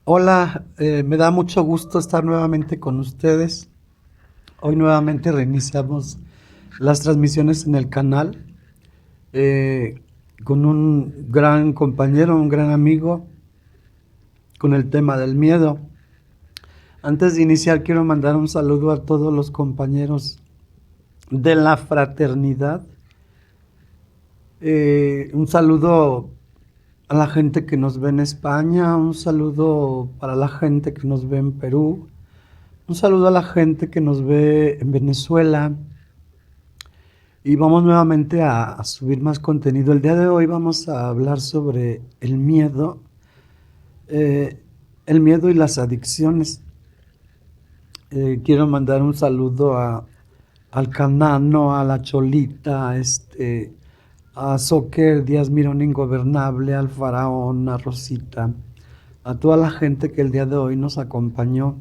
Hola, me da mucho gusto estar nuevamente con ustedes. Hoy nuevamente reiniciamos las transmisiones en el canal eh, con un gran compañero, un gran amigo, con el tema del miedo. Antes de iniciar, quiero mandar un saludo a todos los compañeros de la fraternidad. Un saludo a la gente que nos ve en España, un saludo para la gente que nos ve en Perú. Un saludo a la gente que nos ve en Venezuela y vamos nuevamente a subir más contenido. El día de hoy vamos a hablar sobre eh, el miedo y las adicciones. Quiero mandar un saludo al Canano, a la Cholita, a Soccer, Díaz Mirón Ingobernable, al Faraón, a Rosita, a toda la gente que el día de hoy nos acompañó.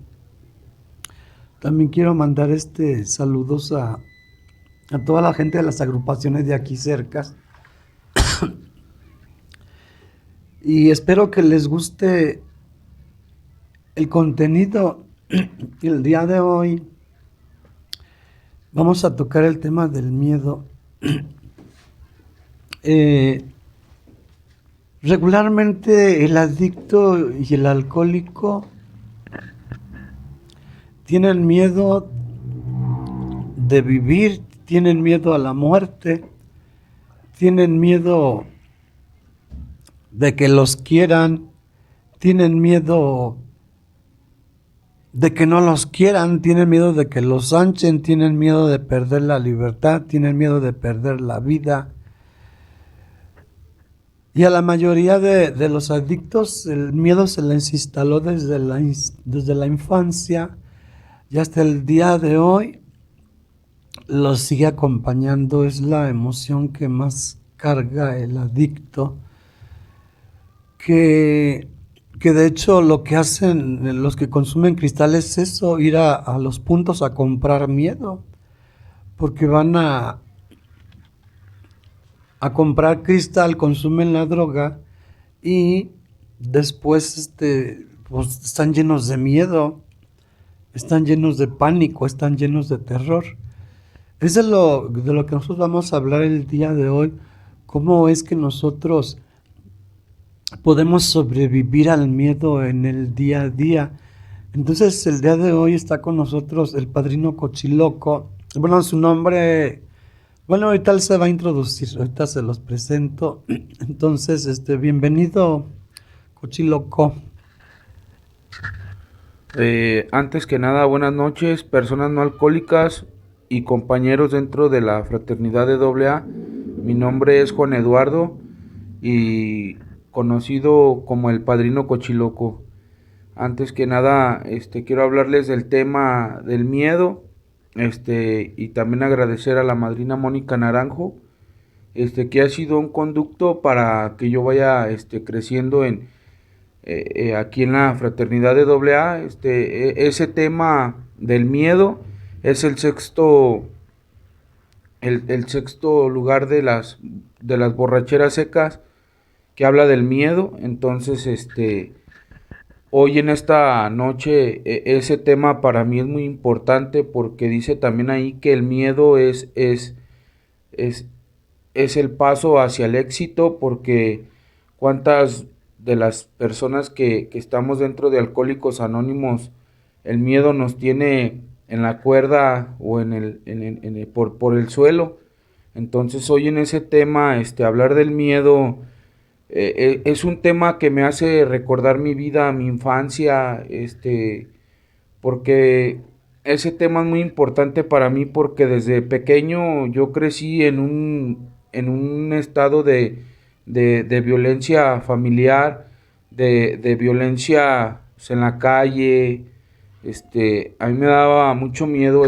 También quiero mandar saludos a toda la gente de las agrupaciones de aquí cerca. Y espero que les guste el contenido. El día de hoy vamos a tocar el tema del miedo. Eh, Regularmente el adicto y el alcohólico tienen miedo de vivir, tienen miedo a la muerte, tienen miedo de que los quieran, tienen miedo de que no los quieran, tienen miedo de que los anchen, tienen miedo de perder la libertad, tienen miedo de perder la vida. Y a la mayoría de los adictos el miedo se les instaló desde la infancia y hasta el día de hoy los sigue acompañando. Es la emoción que más carga el adicto, que que de hecho lo que hacen los que consumen cristal es eso, ir a los puntos a comprar miedo, porque van a comprar cristal, consumen la droga y después pues están llenos de miedo, están llenos de pánico, están llenos de terror. Es de lo que nosotros vamos a hablar el día de hoy, cómo es que nosotros podemos sobrevivir al miedo en el día a día. Entonces el día de hoy está con nosotros el padrino Cochiloco. Bueno, su nombre, bueno, ahorita él se va a introducir, ahorita se los presento. Entonces, bienvenido Cochiloco. Antes que nada, buenas noches, personas no alcohólicas y compañeros dentro de la fraternidad de AA. Mi nombre es Juan Eduardo y conocido como el Padrino Cochiloco. Antes que nada, quiero hablarles del tema del miedo, y también agradecer a la madrina Mónica Naranjo, que ha sido un conducto para que yo vaya, creciendo aquí en la fraternidad de AA. Ese tema del miedo es el sexto lugar de las borracheras secas que habla del miedo. Entonces, hoy en esta noche, ese tema para mí es muy importante porque dice también ahí que el miedo es, es el paso hacia el éxito, porque cuántas de las personas que estamos dentro de Alcohólicos Anónimos, el miedo nos tiene en la cuerda o por el suelo. Entonces hoy en ese tema, hablar del miedo, es un tema que me hace recordar mi vida, mi infancia, porque ese tema es muy importante para mí, porque desde pequeño yo crecí en un estado de violencia familiar, de violencia, pues, en la calle. A mí me daba mucho miedo.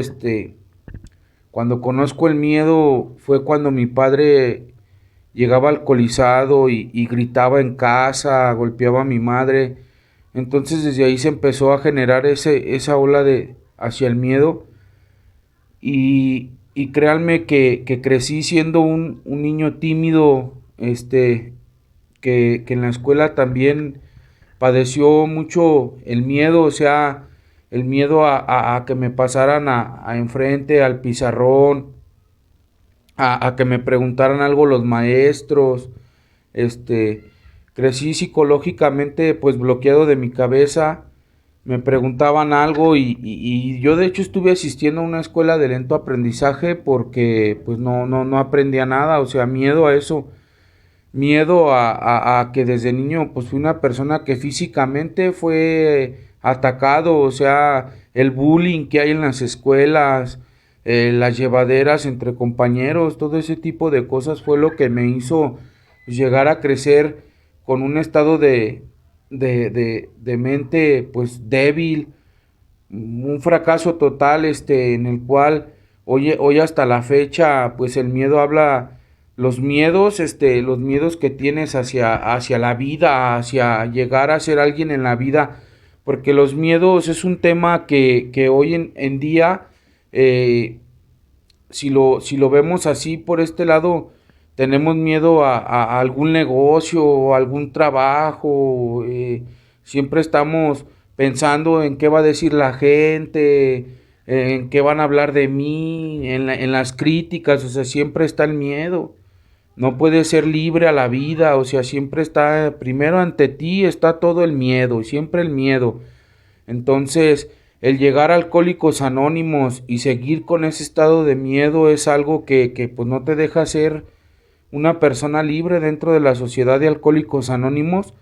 Cuando conozco el miedo fue cuando mi padre llegaba alcoholizado y gritaba en casa, golpeaba a mi madre. Entonces desde ahí se empezó a generar esa ola hacia el miedo, y créanme que crecí siendo un niño tímido, que en la escuela también, padeció mucho el miedo, o sea, el miedo a que me pasaran a enfrente al pizarrón, a que me preguntaran algo los maestros, este, crecí psicológicamente pues bloqueado de mi cabeza, me preguntaban algo y yo de hecho estuve asistiendo a una escuela de lento aprendizaje porque pues no aprendía nada, o sea, miedo a eso, miedo a que desde niño pues fui una persona que físicamente fue atacado, o sea, el bullying que hay en las escuelas, las llevaderas entre compañeros, todo ese tipo de cosas fue lo que me hizo pues, llegar a crecer con un estado de mente pues débil, un fracaso total, en el cual hoy hasta la fecha, pues el miedo habla, los miedos que tienes hacia la vida, hacia llegar a ser alguien en la vida, porque los miedos es un tema que hoy en día, eh, si lo vemos así por este lado, tenemos miedo a algún negocio o algún trabajo, siempre estamos pensando en qué va a decir la gente, en qué van a hablar de mí, en las críticas, o sea, siempre está el miedo. No puedes ser libre a la vida, o sea, siempre está, primero ante ti está todo el miedo, siempre el miedo. Entonces, el llegar a Alcohólicos Anónimos y seguir con ese estado de miedo es algo que pues no te deja ser una persona libre dentro de la sociedad de Alcohólicos Anónimos.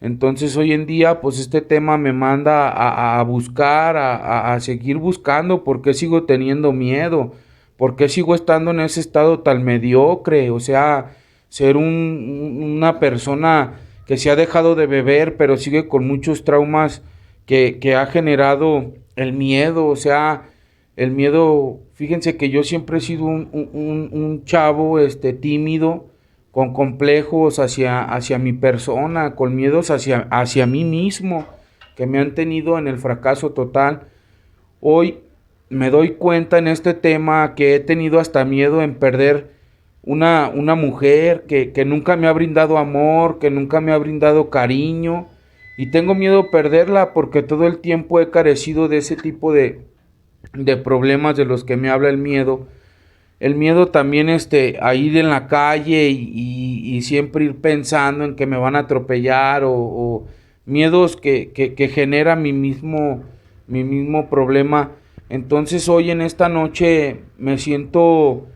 Entonces hoy en día pues este tema me manda a buscar, a seguir buscando por qué sigo teniendo miedo, por qué sigo estando en ese estado tan mediocre, o sea, ser una persona que se ha dejado de beber pero sigue con muchos traumas que ha generado el miedo, o sea, el miedo, fíjense que yo siempre he sido un chavo tímido, con complejos hacia mi persona, con miedos hacia mí mismo, que me han tenido en el fracaso total. Hoy me doy cuenta en este tema que he tenido hasta miedo en perder una mujer que nunca me ha brindado amor, que nunca me ha brindado cariño, y tengo miedo a perderla porque todo el tiempo he carecido de ese tipo de problemas de los que me habla el miedo. El miedo también a ir en la calle y siempre ir pensando en que me van a atropellar o miedos que genera mi mismo problema. Entonces hoy en esta noche me siento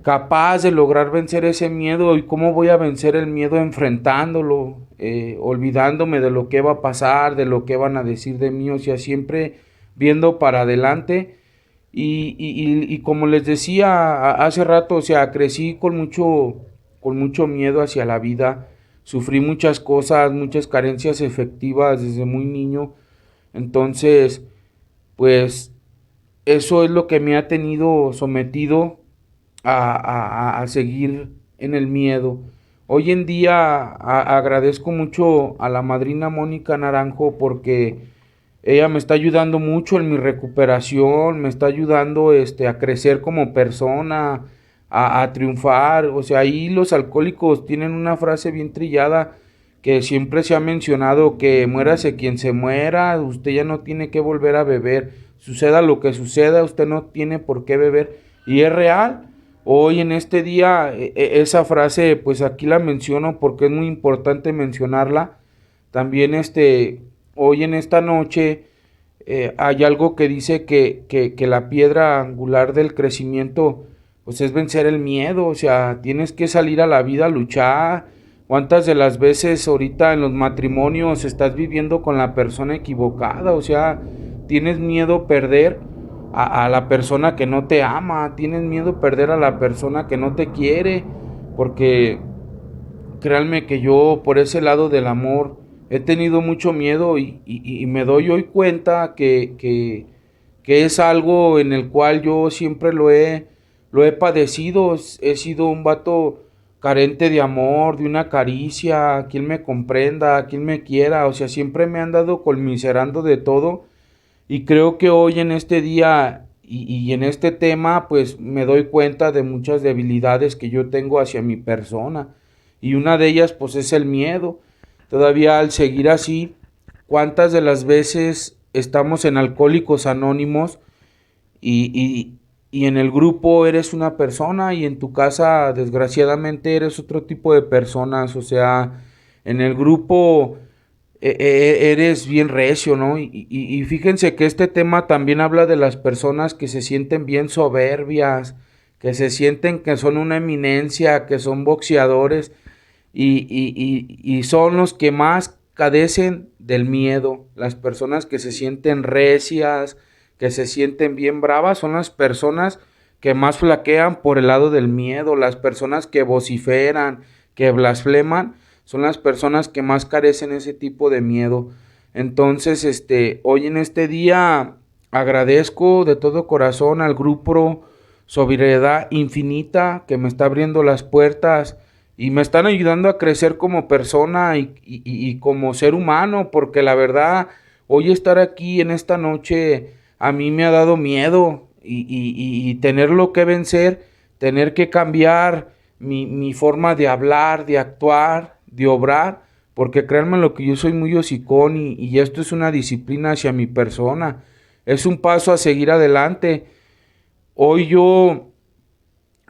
capaz de lograr vencer ese miedo. ¿Y cómo voy a vencer el miedo? Enfrentándolo, olvidándome de lo que va a pasar, de lo que van a decir de mí, o sea, siempre viendo para adelante. Y como les decía hace rato, o sea, crecí con mucho miedo hacia la vida, sufrí muchas cosas, muchas carencias efectivas desde muy niño. Entonces, pues eso es lo que me ha tenido sometido a seguir en el miedo. Hoy en día agradezco mucho a la madrina Mónica Naranjo porque ella me está ayudando mucho en mi recuperación, me está ayudando a crecer como persona, a triunfar. O sea, ahí los alcohólicos tienen una frase bien trillada que siempre se ha mencionado, que muérase quien se muera, usted ya no tiene que volver a beber, suceda lo que suceda, usted no tiene por qué beber. Y es real. Hoy en este día esa frase pues aquí la menciono porque es muy importante mencionarla. También hoy en esta noche hay algo que dice que la piedra angular del crecimiento pues es vencer el miedo, o sea, tienes que salir a la vida a luchar. ¿Cuántas de las veces ahorita en los matrimonios estás viviendo con la persona equivocada? O sea, tienes miedo perder a la persona que no te ama, tienes miedo perder a la persona que no te quiere, porque créanme que yo por ese lado del amor he tenido mucho miedo y me doy hoy cuenta que es algo en el cual yo siempre lo he padecido. He sido un vato carente de amor, de una caricia, quien me comprenda, quien me quiera, o sea, siempre me han dado conmiserando de todo y creo que hoy en este día y en este tema pues me doy cuenta de muchas debilidades que yo tengo hacia mi persona y una de ellas pues es el miedo. todavía al seguir así, ¿cuántas de las veces estamos en Alcohólicos Anónimos y en el grupo eres una persona y en tu casa desgraciadamente eres otro tipo de personas? O sea, en el grupo eres bien recio, ¿no? Y fíjense que este tema también habla de las personas que se sienten bien soberbias, que se sienten que son una eminencia, que son boxeadores y son los que más padecen del miedo. Las personas que se sienten recias, que se sienten bien bravas, son las personas que más flaquean por el lado del miedo. Las personas que vociferan, que blasfeman, son las personas que más carecen ese tipo de miedo. Entonces, hoy en este día agradezco de todo corazón al grupo Sobriedad Infinita que me está abriendo las puertas y me están ayudando a crecer como persona y como ser humano, porque la verdad, hoy estar aquí en esta noche a mí me ha dado miedo y tenerlo que vencer, tener que cambiar mi forma de hablar, de actuar, de obrar, porque créanme lo que yo soy muy hocicón y esto es una disciplina hacia mi persona, es un paso a seguir adelante. Hoy yo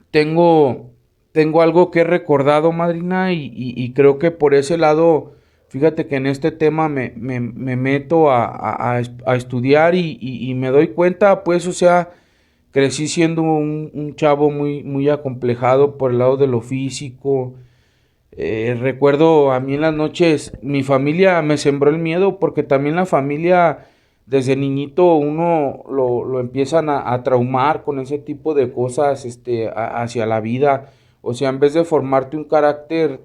tengo, tengo algo que he recordado, madrina, y creo que por ese lado, fíjate que en este tema me meto a estudiar y me doy cuenta, pues, o sea, crecí siendo un chavo muy acomplejado por el lado de lo físico. Recuerdo a mí en las noches, mi familia me sembró el miedo porque también la familia desde niñito uno lo empiezan a traumar con ese tipo de cosas hacia la vida. O sea, en vez de formarte un carácter,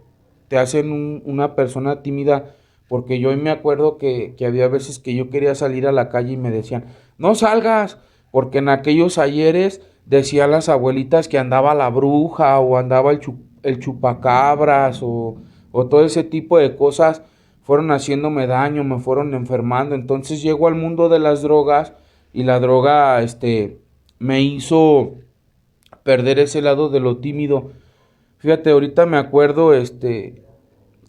te hacen una persona tímida. Porque yo me acuerdo que había veces que yo quería salir a la calle y me decían, no salgas, porque en aquellos ayeres decían las abuelitas que andaba la bruja o andaba el chupacabras o todo ese tipo de cosas fueron haciéndome daño, me fueron enfermando. Entonces llego al mundo de las drogas y la droga me hizo perder ese lado de lo tímido. Fíjate, ahorita me acuerdo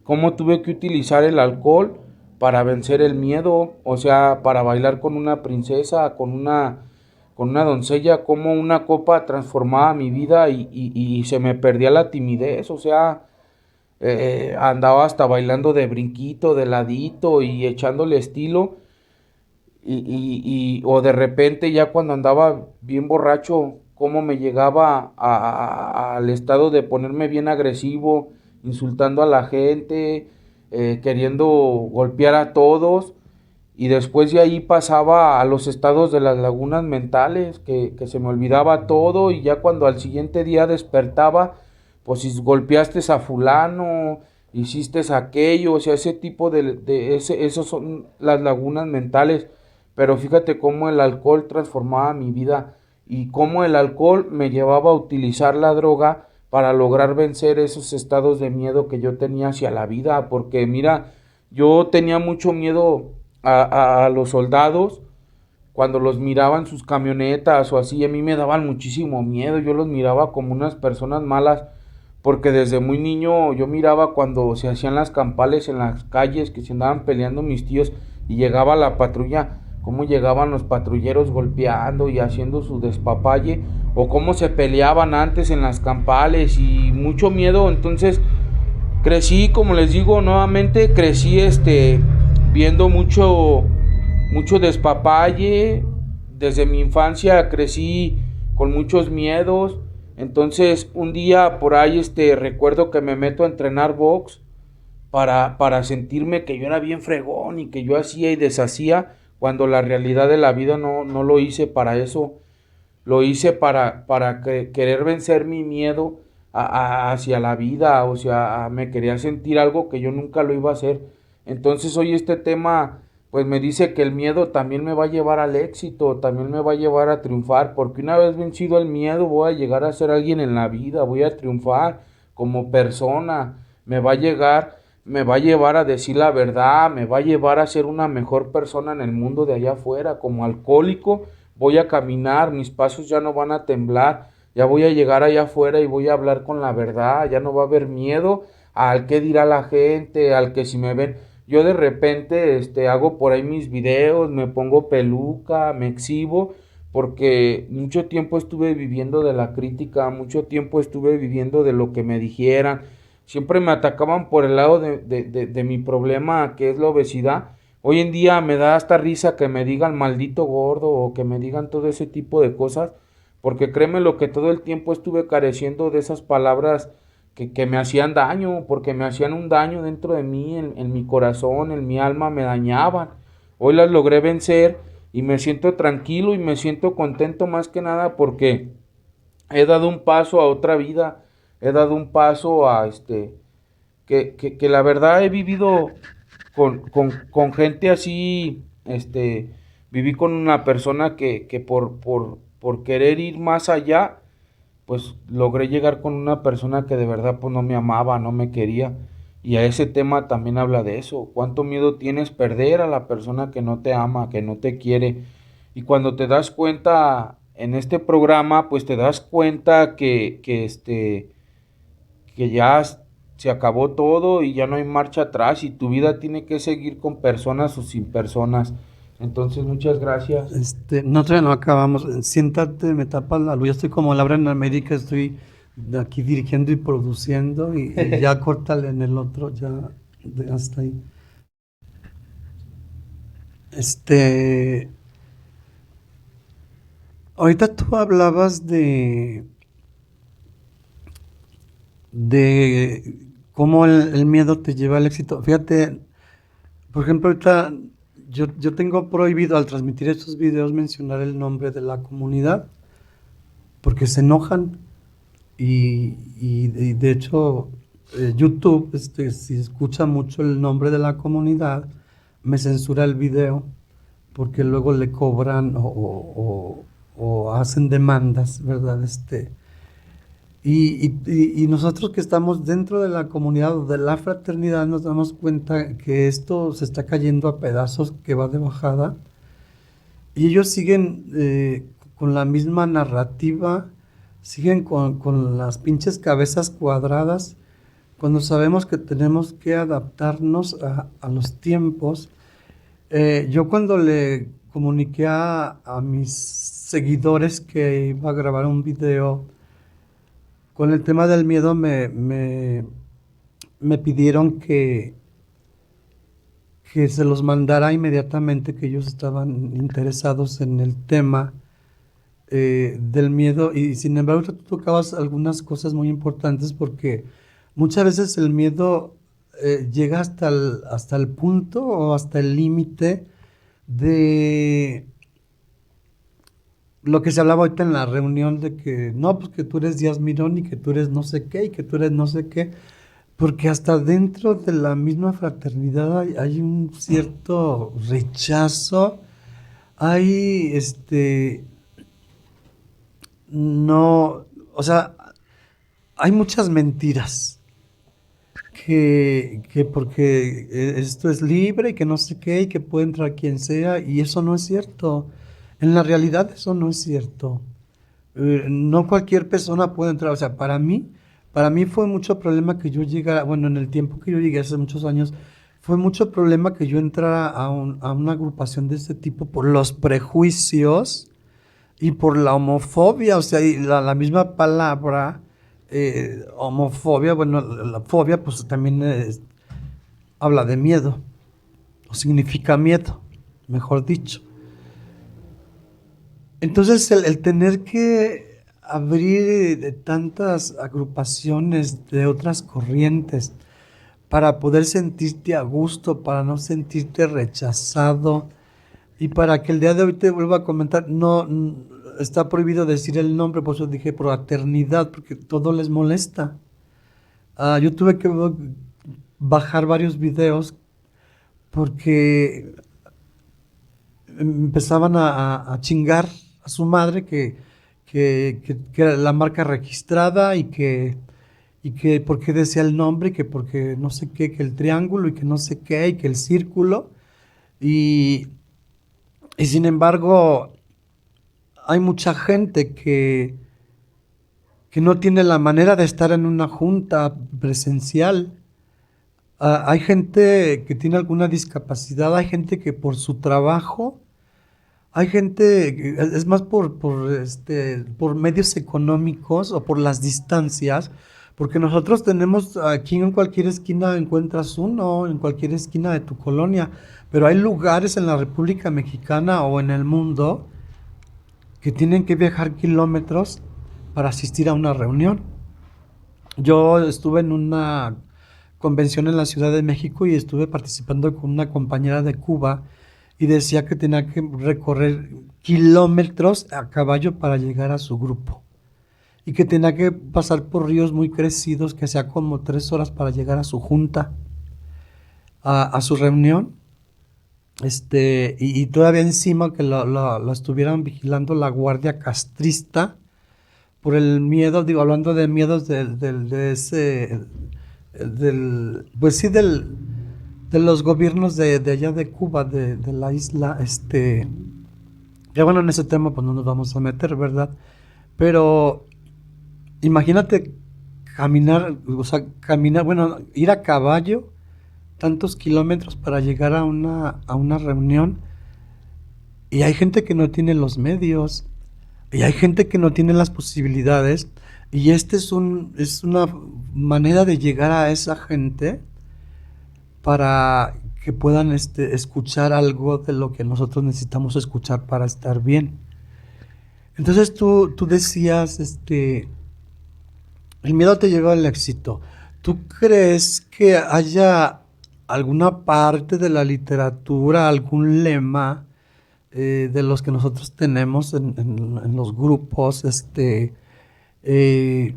cómo tuve que utilizar el alcohol para vencer el miedo, o sea, para bailar con una princesa, con una doncella, como una copa transformaba mi vida y se me perdía la timidez, o sea, andaba hasta bailando de brinquito, de ladito y echándole estilo. O de repente ya cuando andaba bien borracho, cómo me llegaba al estado de ponerme bien agresivo, insultando a la gente, queriendo golpear a todos. Y después de ahí pasaba a los estados de las lagunas mentales, que se me olvidaba todo y ya cuando al siguiente día despertaba, pues si golpeaste a fulano, hiciste aquello, o sea, ese tipo esos son las lagunas mentales. Pero fíjate cómo el alcohol transformaba mi vida y cómo el alcohol me llevaba a utilizar la droga para lograr vencer esos estados de miedo que yo tenía hacia la vida. Porque mira, yo tenía mucho miedo a los soldados cuando los miraba en sus camionetas o así, a mí me daban muchísimo miedo, yo los miraba como unas personas malas, porque desde muy niño yo miraba cuando se hacían las campales en las calles, que se andaban peleando mis tíos y llegaba la patrulla, cómo llegaban los patrulleros golpeando y haciendo su despapalle, o cómo se peleaban antes en las campales y mucho miedo. Entonces crecí, como les digo nuevamente, crecí viendo mucho despapalle. Desde mi infancia crecí con muchos miedos. Entonces un día por ahí recuerdo que me meto a entrenar box para sentirme que yo era bien fregón y que yo hacía y deshacía, cuando la realidad de la vida no lo hice para eso. Lo hice para querer vencer mi miedo hacia la vida, o sea, me quería sentir algo que yo nunca lo iba a hacer. Entonces hoy este tema pues me dice que el miedo también me va a llevar al éxito, también me va a llevar a triunfar, porque una vez vencido el miedo voy a llegar a ser alguien en la vida, voy a triunfar como persona, me va a llevar a decir la verdad, me va a llevar a ser una mejor persona en el mundo de allá afuera. Como alcohólico voy a caminar, mis pasos ya no van a temblar, ya voy a llegar allá afuera y voy a hablar con la verdad, ya no va a haber miedo al qué dirá la gente, al que si me ven. Yo de repente hago por ahí mis videos, me pongo peluca, me exhibo, porque mucho tiempo estuve viviendo de la crítica, mucho tiempo estuve viviendo de lo que me dijeran. Siempre me atacaban por el lado de mi problema, que es la obesidad. Hoy en día me da hasta risa que me digan maldito gordo o que me digan todo ese tipo de cosas, porque créeme lo que todo el tiempo estuve careciendo de esas palabras que me hacían daño, porque me hacían un daño dentro de mí, en mi corazón, en mi alma, me dañaban. Hoy las logré vencer y me siento tranquilo y me siento contento más que nada porque he dado un paso a otra vida, he dado un paso a que la verdad he vivido con gente así, viví con una persona que por querer ir más allá, pues logré llegar con una persona que de verdad pues no me amaba, no me quería. Y a ese tema también habla de eso. ¿Cuánto miedo tienes perder a la persona que no te ama, que no te quiere? Y cuando te das cuenta en este programa, pues te das cuenta que ya se acabó todo y ya no hay marcha atrás y tu vida tiene que seguir con personas o sin personas. Entonces, muchas gracias. No, todavía no acabamos. Siéntate, me tapas la luz. Ya estoy como Laura en América, estoy aquí dirigiendo y produciendo y ya córtale en el otro, ya hasta ahí. Este, ahorita tú hablabas de cómo el miedo te lleva al éxito. Fíjate, por ejemplo, ahorita yo tengo prohibido al transmitir estos videos mencionar el nombre de la comunidad porque se enojan y de hecho YouTube, si escucha mucho el nombre de la comunidad, me censura el video porque luego le cobran o hacen demandas, ¿verdad? Y nosotros que estamos dentro de la comunidad o de la fraternidad nos damos cuenta que esto se está cayendo a pedazos, que va de bajada, y ellos siguen con la misma narrativa, siguen con las pinches cabezas cuadradas, cuando sabemos que tenemos que adaptarnos a los tiempos. Yo cuando le comuniqué a mis seguidores que iba a grabar un video con el tema del miedo, me pidieron que se los mandara inmediatamente, que ellos estaban interesados en el tema del miedo. Y sin embargo, tú tocabas algunas cosas muy importantes porque muchas veces el miedo llega hasta el punto o hasta el límite de lo que se hablaba ahorita en la reunión de que no, pues que tú eres Díaz Mirón y que tú eres no sé qué y que tú eres no sé qué, porque hasta dentro de la misma fraternidad hay un cierto rechazo, hay no, o sea, hay muchas mentiras. Que porque esto es libre y que no sé qué y que puede entrar quien sea, y eso no es cierto. En la realidad eso no es cierto. No cualquier persona puede entrar. O sea, para mí fue mucho problema que yo llegara, bueno, en el tiempo que yo llegué hace muchos años, fue mucho problema que yo entrara a una agrupación de este tipo por los prejuicios y por la homofobia. O sea, y la misma palabra homofobia, bueno, la fobia pues también habla de miedo, o significa miedo, mejor dicho. Entonces el tener que abrir de tantas agrupaciones de otras corrientes para poder sentirte a gusto, para no sentirte rechazado y para que el día de hoy te vuelva a comentar, no está prohibido decir el nombre, por eso dije fraternidad, porque todo les molesta. Yo tuve que bajar varios videos porque empezaban a chingar a su madre que era la marca registrada y que porque decía el nombre y que porque no sé qué, que el triángulo y que no sé qué y que el círculo. Y, y sin embargo, hay mucha gente que no tiene la manera de estar en una junta presencial Hay gente que tiene alguna discapacidad, hay gente que por su trabajo, hay gente, es más por medios económicos o por las distancias, porque nosotros tenemos aquí en cualquier esquina encuentras uno, en cualquier esquina de tu colonia, pero hay lugares en la República Mexicana o en el mundo que tienen que viajar kilómetros para asistir a una reunión. Yo estuve en una convención en la Ciudad de México y estuve participando con una compañera de Cuba y decía que tenía que recorrer kilómetros a caballo para llegar a su grupo y que tenía que pasar por ríos muy crecidos, que hacía como 3 horas para llegar a su junta, a su reunión, y todavía encima que lo estuvieran vigilando la guardia castrista por el miedo, digo, hablando de miedos de ese, pues sí, de los gobiernos de allá de Cuba, de la isla, ya bueno, en ese tema pues no nos vamos a meter, ¿verdad? Pero imagínate caminar, o sea, caminar, bueno, ir a caballo tantos kilómetros para llegar a una reunión y hay gente que no tiene los medios y hay gente que no tiene las posibilidades y es una manera de llegar a esa gente para que puedan escuchar algo de lo que nosotros necesitamos escuchar para estar bien. Entonces tú decías, el miedo te lleva al éxito. ¿Tú crees que haya alguna parte de la literatura, algún lema de los que nosotros tenemos en los grupos, eh,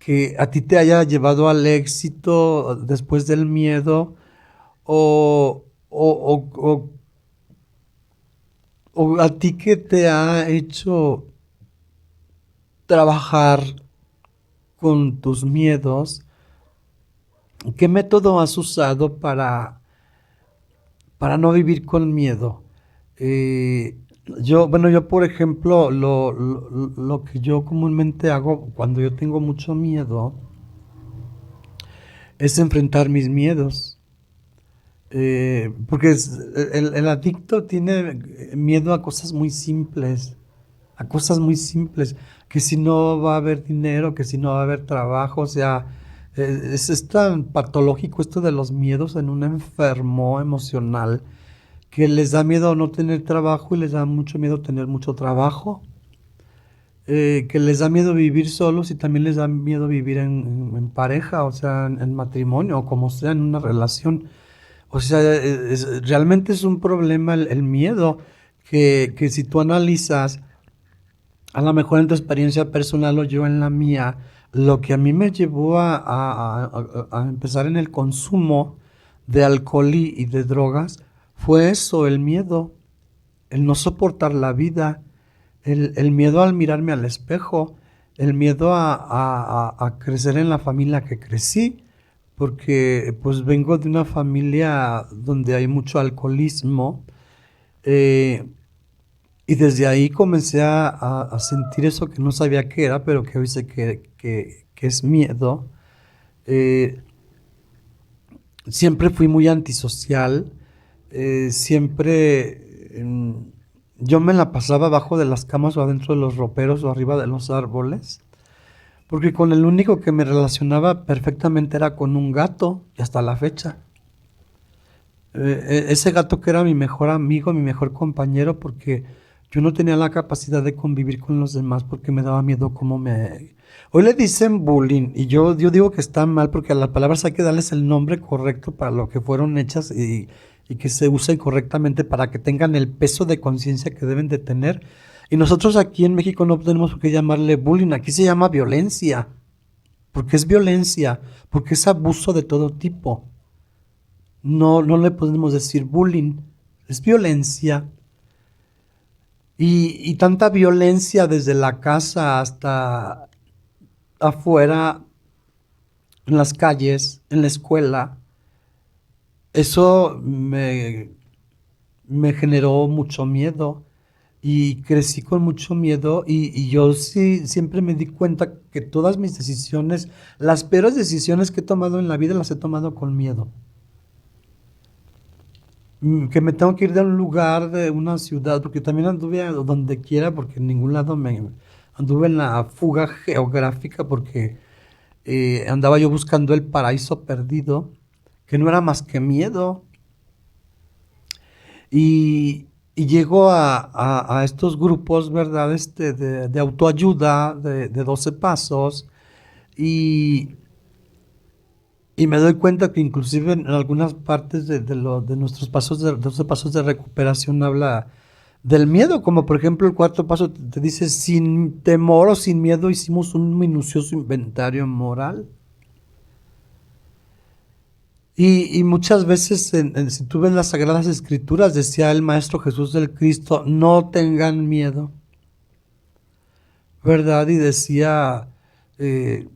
que a ti te haya llevado al éxito después del miedo o, o, o, o a ti que te ha hecho trabajar con tus miedos? ¿Qué método has usado para no vivir con miedo? Eh, yo por ejemplo, lo que yo comúnmente hago cuando yo tengo mucho miedo es enfrentar mis miedos. Porque el adicto tiene miedo a cosas muy simples, a cosas muy simples, que si no va a haber dinero, que si no va a haber trabajo, o sea, es tan patológico esto de los miedos en un enfermo emocional que les da miedo no tener trabajo y les da mucho miedo tener mucho trabajo, que les da miedo vivir solos y también les da miedo vivir en pareja, o sea, en matrimonio o como sea, en una relación. O sea, realmente es un problema el miedo que si tú analizas, a lo mejor en tu experiencia personal o yo en la mía, lo que a mí me llevó a empezar en el consumo de alcohol y de drogas fue eso, el miedo, el no soportar la vida, el miedo al mirarme al espejo, el miedo a crecer en la familia que crecí, porque pues vengo de una familia donde hay mucho alcoholismo, eh, y desde ahí comencé a sentir eso que no sabía qué era, pero que hoy sé que es miedo. Eh, Siempre fui muy antisocial, siempre yo me la pasaba abajo de las camas o adentro de los roperos o arriba de los árboles, porque con el único que me relacionaba perfectamente era con un gato, y hasta la fecha. Ese gato que era mi mejor amigo, mi mejor compañero, porque yo no tenía la capacidad de convivir con los demás porque me daba miedo cómo me... Hoy le dicen bullying y yo digo que está mal porque a las palabras hay que darles el nombre correcto para lo que fueron hechas y que se usen correctamente para que tengan el peso de conciencia que deben de tener. Y nosotros aquí en México no tenemos por qué llamarle bullying, aquí se llama violencia, porque es violencia, porque es abuso de todo tipo. No le podemos decir bullying, es violencia. Y tanta violencia desde la casa hasta afuera, en las calles, en la escuela, eso me generó mucho miedo y crecí con mucho miedo y yo sí siempre me di cuenta que todas mis decisiones, las peores decisiones que he tomado en la vida las he tomado con miedo. Que me tengo que ir de un lugar, de una ciudad, porque también anduve a donde quiera, porque en ningún lado anduve en la fuga geográfica, porque andaba yo buscando el paraíso perdido, que no era más que miedo. Y llego a estos grupos, ¿verdad? De autoayuda, de 12 pasos, y, y me doy cuenta que inclusive en algunas partes de nuestros pasos, de 12 pasos de recuperación habla del miedo, como por ejemplo el cuarto paso te dice, sin temor o sin miedo hicimos un minucioso inventario moral. Y muchas veces, si tú ves las Sagradas Escrituras, decía el Maestro Jesús del Cristo, no tengan miedo, ¿verdad? Y decía eh,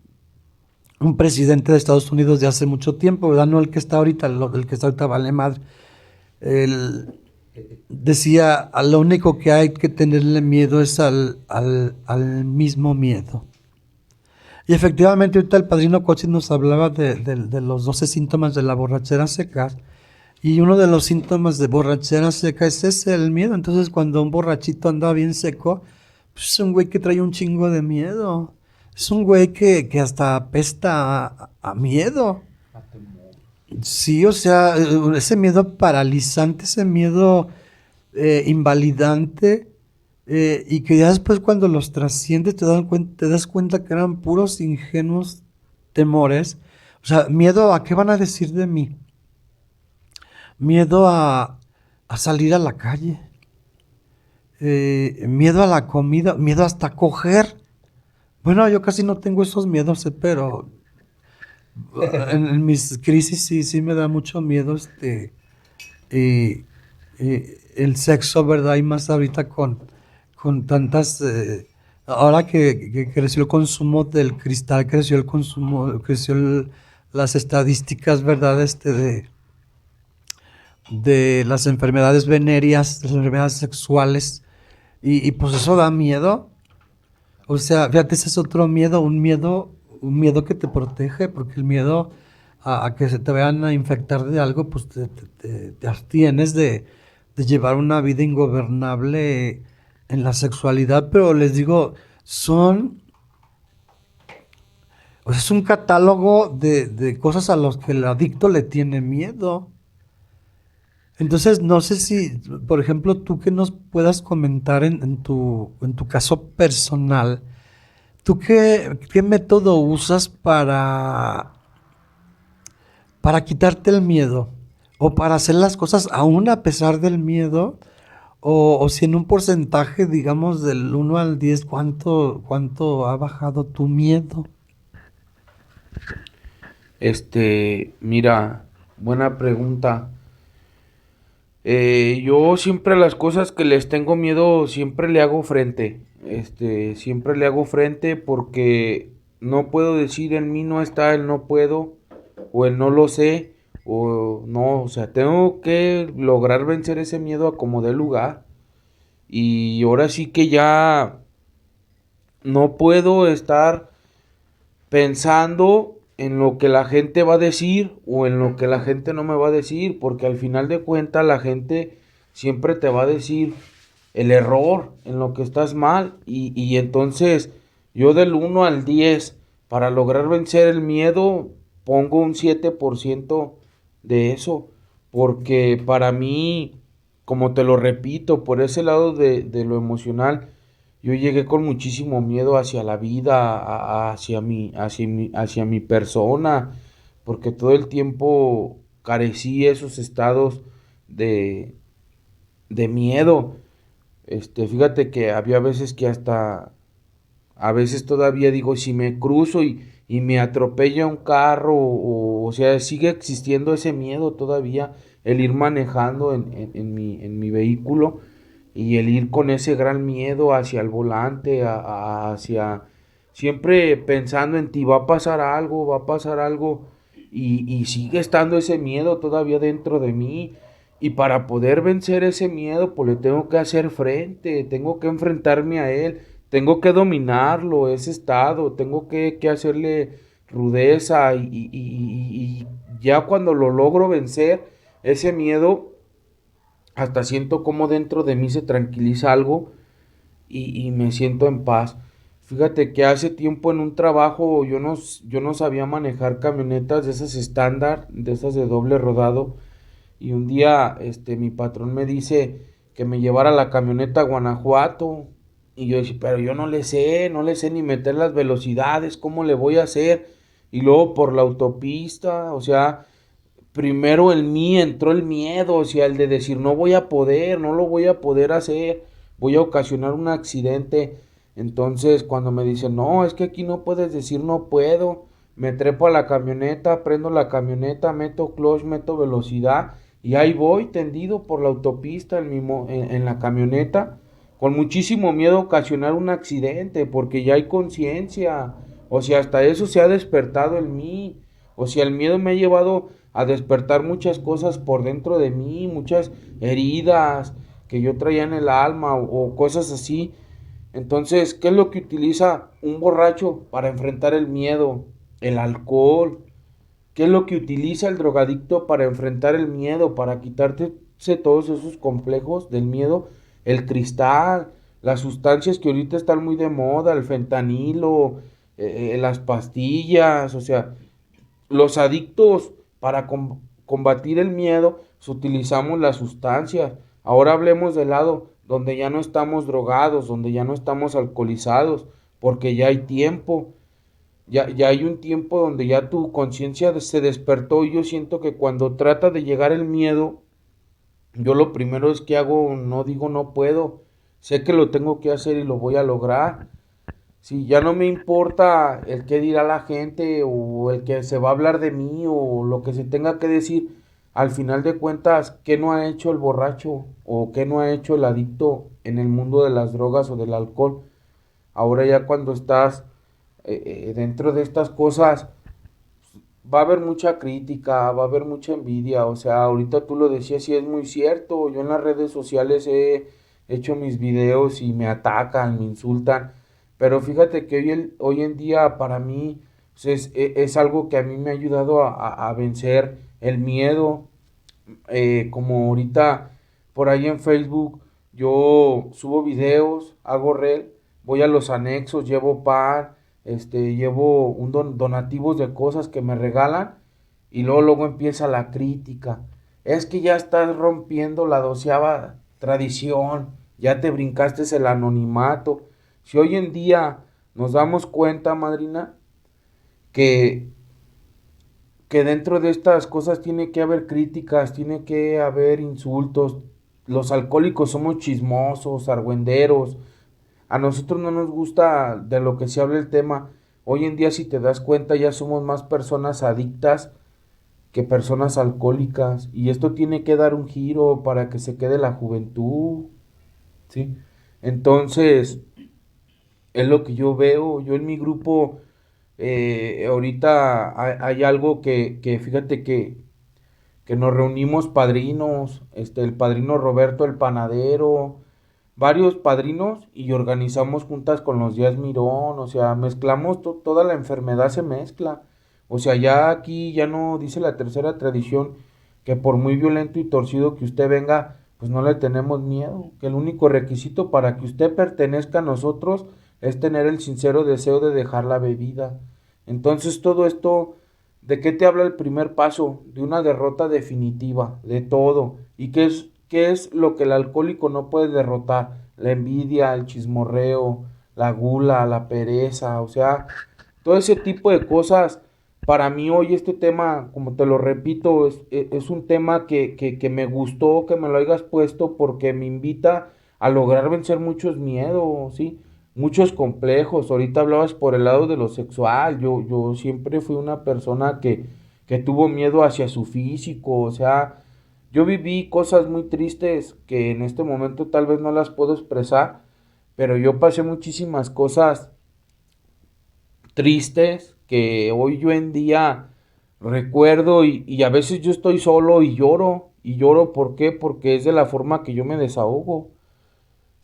un presidente de Estados Unidos de hace mucho tiempo, ¿verdad? No el que está ahorita, el que está ahorita vale madre. Él decía, a lo único que hay que tenerle miedo es al mismo miedo. Y efectivamente ahorita el padrino Cochi nos hablaba de los 12 síntomas de la borrachera seca. Y uno de los síntomas de borrachera seca es ese, el miedo. Entonces cuando un borrachito anda bien seco, pues es un güey que trae un chingo de miedo. Es un güey que hasta apesta a miedo. Sí, o sea, ese miedo paralizante, ese miedo invalidante, y que ya después cuando los trasciendes te das cuenta que eran puros ingenuos temores. O sea, miedo a qué van a decir de mí. Miedo a salir a la calle. Miedo a la comida, miedo hasta a coger. Bueno, yo casi no tengo esos miedos, pero en mis crisis sí me da mucho miedo eh, el sexo, ¿verdad? Y más ahorita con tantas... ahora que creció el consumo del cristal, creció el consumo, las estadísticas, ¿verdad? De las enfermedades venéreas, las enfermedades sexuales, y pues eso da miedo. O sea, fíjate, ese es otro miedo, un miedo que te protege, porque el miedo a que se te vayan a infectar de algo, pues te abstienes de llevar una vida ingobernable en la sexualidad, pero les digo, o sea, es un catálogo de cosas a los que el adicto le tiene miedo. Entonces, no sé si, por ejemplo, tú que nos puedas comentar en tu caso personal, ¿tú qué método usas para quitarte el miedo? ¿O para hacer las cosas aún a pesar del miedo? ¿O si en un porcentaje, digamos, del 1 al 10, cuánto ha bajado tu miedo? Mira, buena pregunta. Yo siempre a las cosas que les tengo miedo, siempre le hago frente. Siempre le hago frente porque no puedo decir en mí no está el no puedo o el no lo sé o no, o sea, tengo que lograr vencer ese miedo a como dé lugar. Y ahora sí que ya no puedo estar pensando en lo que la gente va a decir o en lo que la gente no me va a decir, porque al final de cuentas la gente siempre te va a decir el error en lo que estás mal y entonces yo del 1 al 10 para lograr vencer el miedo pongo un 7% de eso, porque para mí, como te lo repito, por ese lado de lo emocional, yo llegué con muchísimo miedo hacia la vida, hacia mi persona, porque todo el tiempo carecí esos estados de, de miedo. Fíjate que había veces que a veces todavía digo, si me cruzo y me atropella un carro, o sea, sigue existiendo ese miedo todavía, el ir manejando en mi vehículo y el ir con ese gran miedo hacia el volante, siempre pensando en ti, va a pasar algo, y sigue estando ese miedo todavía dentro de mí. Y para poder vencer ese miedo, pues le tengo que hacer frente, tengo que enfrentarme a él, tengo que dominarlo, ese estado, tengo que hacerle rudeza y ya cuando lo logro vencer, ese miedo, hasta siento como dentro de mí se tranquiliza algo y me siento en paz. Fíjate que hace tiempo en un trabajo yo no sabía manejar camionetas de esas estándar, de esas de doble rodado, y un día mi patrón me dice que me llevara la camioneta a Guanajuato. Y yo decía, pero yo no le sé ni meter las velocidades, ¿cómo le voy a hacer? Y luego por la autopista, o sea, primero en mí entró el miedo, o sea, el de decir, no voy a poder, no lo voy a poder hacer, voy a ocasionar un accidente. Entonces, cuando me dicen, no, es que aquí no puedes decir no puedo, me trepo a la camioneta, prendo la camioneta, meto clutch, meto velocidad, y ahí voy tendido por la autopista en la camioneta, con muchísimo miedo a ocasionar un accidente, porque ya hay conciencia, o sea, hasta eso se ha despertado en mí. O sea, el miedo me ha llevado a despertar muchas cosas por dentro de mí, muchas heridas que yo traía en el alma o cosas así. Entonces, ¿qué es lo que utiliza un borracho para enfrentar el miedo? El alcohol. ¿Qué es lo que utiliza el drogadicto para enfrentar el miedo, para quitarse todos esos complejos del miedo? El cristal, las sustancias que ahorita están muy de moda, el fentanilo, las pastillas, o sea, los adictos para combatir el miedo utilizamos las sustancias. Ahora hablemos del lado donde ya no estamos drogados, donde ya no estamos alcoholizados, porque ya hay tiempo, ya hay un tiempo donde ya tu conciencia se despertó y yo siento que cuando trata de llegar el miedo, yo lo primero es que hago, no digo no puedo, sé que lo tengo que hacer y lo voy a lograr. Sí, ya no me importa el qué dirá la gente o el que se va a hablar de mí o lo que se tenga que decir. Al final de cuentas, ¿qué no ha hecho el borracho o qué no ha hecho el adicto en el mundo de las drogas o del alcohol? Ahora ya cuando estás dentro de estas cosas, va a haber mucha crítica, va a haber mucha envidia. O sea, ahorita tú lo decías y es muy cierto. Yo en las redes sociales he hecho mis videos y me atacan, me insultan. Pero fíjate que hoy en día para mí pues, es algo que a mí me ha ayudado a vencer el miedo. Como ahorita por ahí en Facebook yo subo videos, hago reel, voy a los anexos, llevo pan, llevo donativos de cosas que me regalan y luego empieza la crítica. Es que ya estás rompiendo la 12ª tradición, ya te brincaste el anonimato. Si hoy en día nos damos cuenta, madrina, que, que dentro de estas cosas tiene que haber críticas, tiene que haber insultos. Los alcohólicos somos chismosos, argüenderos. A nosotros no nos gusta de lo que se habla el tema. Hoy en día, si te das cuenta, ya somos más personas adictas que personas alcohólicas. Y esto tiene que dar un giro para que se quede la juventud, ¿sí? Entonces, es lo que yo veo. Yo en mi grupo, ahorita hay algo que fíjate que nos reunimos padrinos, el padrino Roberto el panadero, varios padrinos y organizamos juntas con los días Mirón, o sea, mezclamos toda la enfermedad se mezcla. O sea, ya aquí ya no dice la tercera tradición que por muy violento y torcido que usted venga, pues no le tenemos miedo, que el único requisito para que usted pertenezca a nosotros es tener el sincero deseo de dejar la bebida. Entonces todo esto, ¿de qué te habla el primer paso? De una derrota definitiva, de todo. ¿Y qué es lo que el alcohólico no puede derrotar? La envidia, el chismorreo, la gula, la pereza, o sea, todo ese tipo de cosas. Para mí hoy este tema, como te lo repito, es un tema que me gustó que me lo hayas puesto porque me invita a lograr vencer muchos miedos, ¿sí? Muchos complejos. Ahorita hablabas por el lado de lo sexual. Yo siempre fui una persona que tuvo miedo hacia su físico. O sea, yo viví cosas muy tristes que en este momento tal vez no las puedo expresar, pero yo pasé muchísimas cosas tristes que hoy yo en día recuerdo y a veces yo estoy solo y lloro. ¿Y lloro por qué? Porque es de la forma que yo me desahogo.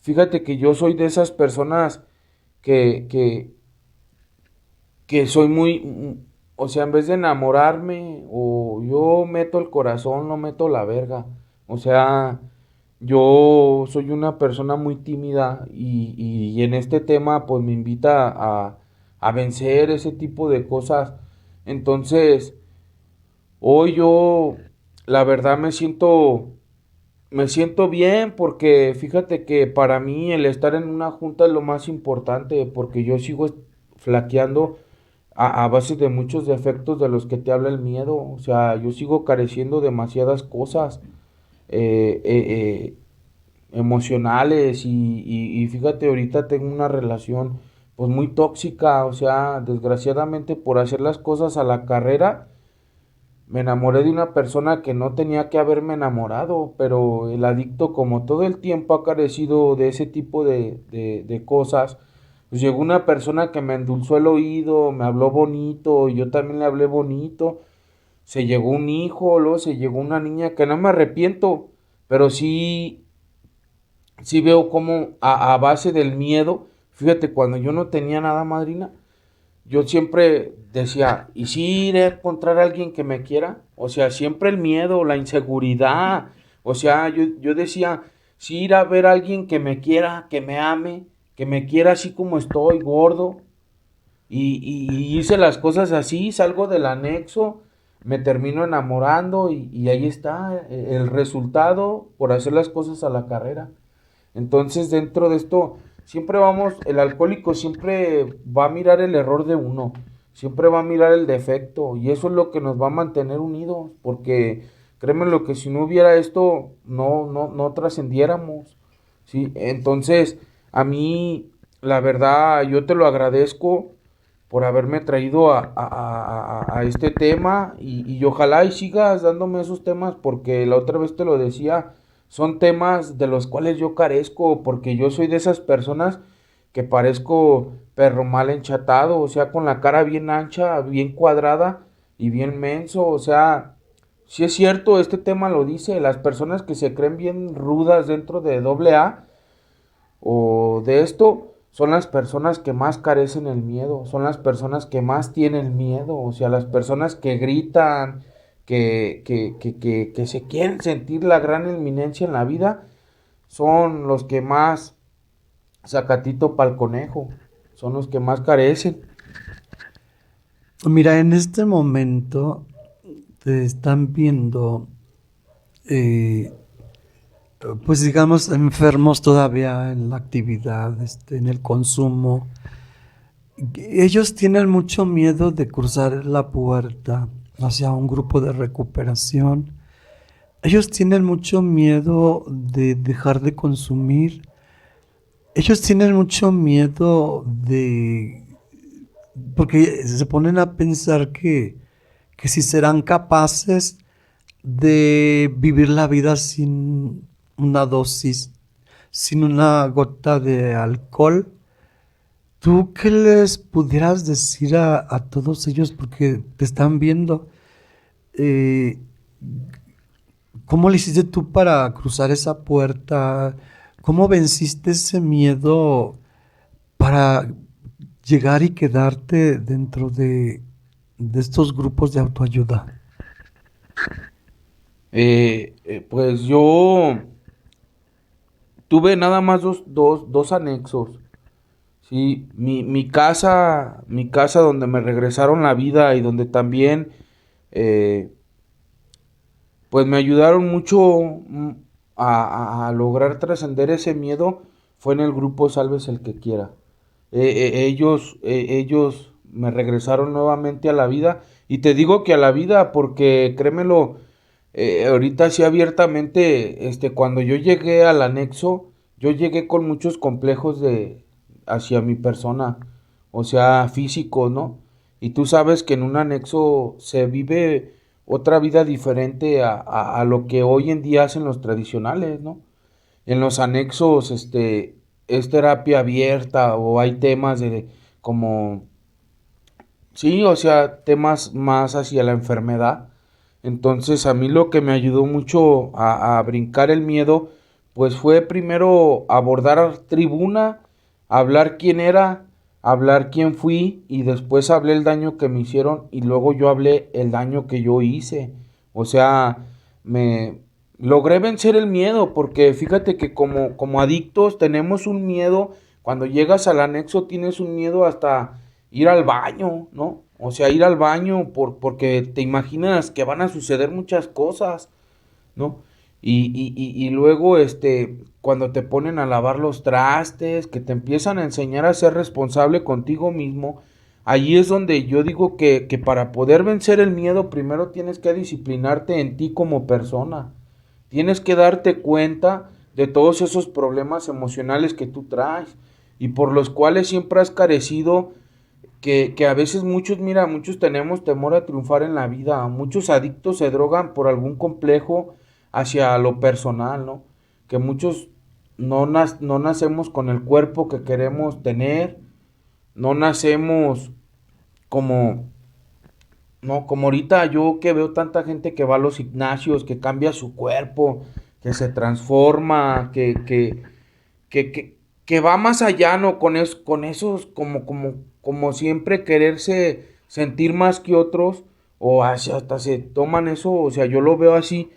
Fíjate que yo soy de esas personas que, que, que soy o sea, en vez de enamorarme, o yo meto el corazón, no meto la verga. O sea, yo soy una persona muy tímida y en este tema pues me invita a vencer ese tipo de cosas. Entonces, hoy yo, la verdad me siento bien porque fíjate que para mí el estar en una junta es lo más importante porque yo sigo flaqueando a base de muchos defectos de los que te habla el miedo. O sea, yo sigo careciendo demasiadas cosas eh, eh, eh, emocionales y fíjate, ahorita tengo una relación pues muy tóxica. O sea, desgraciadamente por hacer las cosas a la carrera me enamoré de una persona que no tenía que haberme enamorado, pero el adicto, como todo el tiempo ha carecido de ese tipo de cosas, pues llegó una persona que me endulzó el oído, me habló bonito, y yo también le hablé bonito, se llegó un hijo, luego se llegó una niña que no me arrepiento, pero sí veo como a base del miedo, fíjate, cuando yo no tenía nada, madrina, yo siempre decía, ¿y si iré a encontrar a alguien que me quiera? O sea, siempre el miedo, la inseguridad. O sea, yo decía, si ir a ver a alguien que me quiera, que me ame, que me quiera así como estoy, gordo. Y hice las cosas así, salgo del anexo, me termino enamorando y ahí está el resultado por hacer las cosas a la carrera. Entonces, dentro de esto, siempre vamos, el alcohólico siempre va a mirar el error de uno, siempre va a mirar el defecto, y eso es lo que nos va a mantener unidos, porque créeme lo que si no hubiera esto, no trascendiéramos, ¿sí? Entonces, a mí, la verdad, yo te lo agradezco por haberme traído a este tema, y ojalá y sigas dándome esos temas, porque la otra vez te lo decía, son temas de los cuales yo carezco, porque yo soy de esas personas que parezco perro mal enchatado, o sea, con la cara bien ancha, bien cuadrada y bien menso. O sea, si es cierto, este tema lo dice, las personas que se creen bien rudas dentro de doble A o de esto, son las personas que más carecen el miedo, son las personas que más tienen miedo, o sea, las personas que gritan, que se quieren sentir la gran inminencia en la vida, son los que más sacatito pa'l conejo, son los que más carecen. Mira, en este momento te están viendo, eh, pues digamos, enfermos todavía en la actividad, en el consumo. Ellos tienen mucho miedo de cruzar la puerta hacia un grupo de recuperación. Ellos tienen mucho miedo de dejar de consumir. Ellos tienen mucho miedo de... porque se ponen a pensar que si serán capaces de vivir la vida sin una dosis, sin una gota de alcohol. ¿Tú qué les pudieras decir a todos ellos? Porque te están viendo. eh, ¿Cómo le hiciste tú para cruzar esa puerta? ¿Cómo venciste ese miedo para llegar y quedarte dentro de estos grupos de autoayuda? Pues yo tuve nada más dos anexos. Sí, mi casa donde me regresaron la vida y donde también eh, pues me ayudaron mucho a lograr trascender ese miedo fue en el grupo Salves el que quiera. Ellos me regresaron nuevamente a la vida y te digo que a la vida porque créemelo, ahorita sí abiertamente, cuando yo llegué al anexo, yo llegué con muchos complejos hacia mi persona, o sea, físico, ¿no? Y tú sabes que en un anexo se vive otra vida diferente a lo que hoy en día hacen los tradicionales, ¿no? En los anexos, es terapia abierta o hay temas como, sí, o sea, temas más hacia la enfermedad. Entonces, a mí lo que me ayudó mucho a brincar el miedo, pues fue primero abordar tribuna, hablar quién era hablar quién fui y después hablé el daño que me hicieron y luego yo hablé el daño que yo hice. O sea, me logré vencer el miedo porque fíjate que como adictos tenemos un miedo, cuando llegas al anexo tienes un miedo hasta ir al baño, ¿no? O sea, ir al baño porque te imaginas que van a suceder muchas cosas, ¿no? Y luego, cuando te ponen a lavar los trastes, que te empiezan a enseñar a ser responsable contigo mismo, allí es donde yo digo que para poder vencer el miedo, primero tienes que disciplinarte en ti como persona. Tienes que darte cuenta de todos esos problemas emocionales que tú traes y por los cuales siempre has carecido que a veces muchos, mira, muchos tenemos temor a triunfar en la vida, muchos adictos se drogan por algún complejo hacia lo personal, ¿no? Que muchos no nacemos con el cuerpo que queremos tener, no nacemos como, no, como ahorita yo que veo tanta gente que va a los gimnasios, que cambia su cuerpo, que se transforma, que, que, que va más allá, ¿no? Con esos, como siempre quererse sentir más que otros, o hasta se toman eso, o sea, yo lo veo así.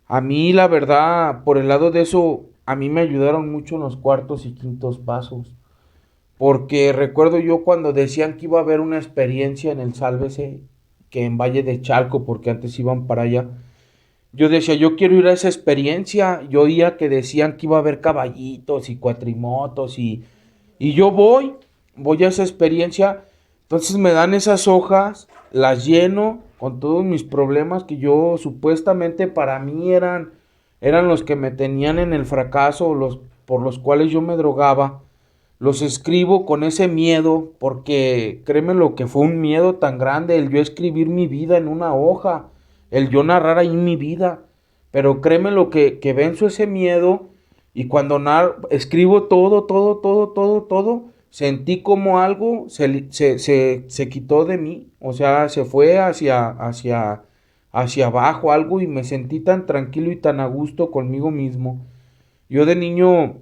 A mí, la verdad, por el lado de eso, a mí me ayudaron mucho en los cuartos y quintos pasos. Porque recuerdo yo cuando decían que iba a haber una experiencia en el Sálvese, que en Valle de Chalco, porque antes iban para allá. Yo decía, yo quiero ir a esa experiencia. Yo oía que decían que iba a haber caballitos y cuatrimotos y yo voy a esa experiencia. Entonces me dan esas hojas, las lleno con todos mis problemas que yo supuestamente para mí eran los que me tenían en el fracaso, por los cuales yo me drogaba. Los escribo con ese miedo, porque créeme lo que fue un miedo tan grande el yo escribir mi vida en una hoja, el yo narrar ahí mi vida. Pero créeme lo que venzo ese miedo y cuando escribo todo, sentí como algo se quitó de mí, o sea, se fue hacia abajo algo y me sentí tan tranquilo y tan a gusto conmigo mismo. Yo de niño,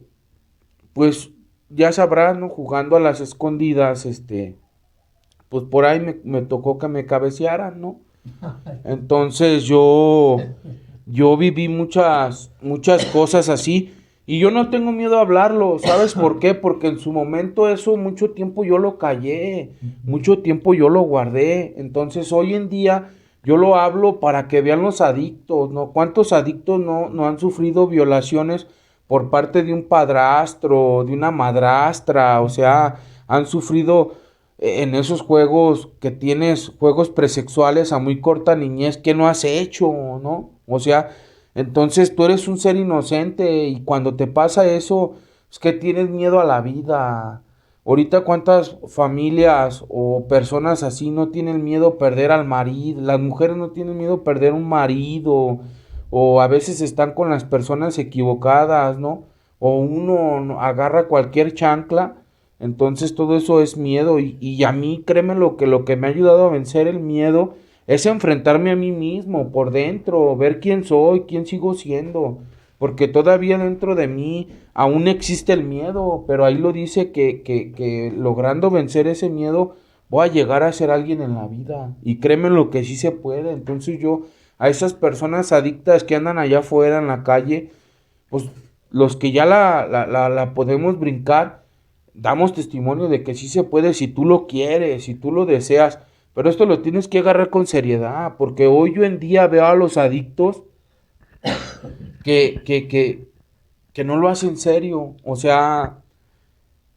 pues ya sabrás, ¿no? Jugando a las escondidas, pues por ahí me tocó que me cabecearan, ¿no? Entonces yo viví muchas cosas así y yo no tengo miedo a hablarlo, ¿sabes por qué? Porque en su momento eso mucho tiempo yo lo callé, mucho tiempo yo lo guardé. Entonces hoy en día yo lo hablo para que vean los adictos, ¿no? ¿Cuántos adictos no han sufrido violaciones por parte de un padrastro, de una madrastra? O sea, han sufrido en esos juegos que tienes, juegos presexuales a muy corta niñez, ¿qué no has hecho, no? O sea, entonces tú eres un ser inocente y cuando te pasa eso, es que tienes miedo a la vida. Ahorita cuántas familias o personas así no tienen miedo a perder al marido, las mujeres no tienen miedo a perder un marido, o a veces están con las personas equivocadas, ¿no? O uno agarra cualquier chancla, entonces todo eso es miedo y a mí créeme lo que me ha ayudado a vencer el miedo es enfrentarme a mí mismo por dentro, ver quién soy, quién sigo siendo, porque todavía dentro de mí aún existe el miedo, pero ahí lo dice que logrando vencer ese miedo voy a llegar a ser alguien en la vida y créeme lo que sí se puede. Entonces yo a esas personas adictas que andan allá afuera en la calle, pues los que ya la podemos brincar, damos testimonio de que sí se puede si tú lo quieres, si tú lo deseas, pero esto lo tienes que agarrar con seriedad, porque hoy yo en día veo a los adictos que, que, que, que no lo hacen serio, o sea,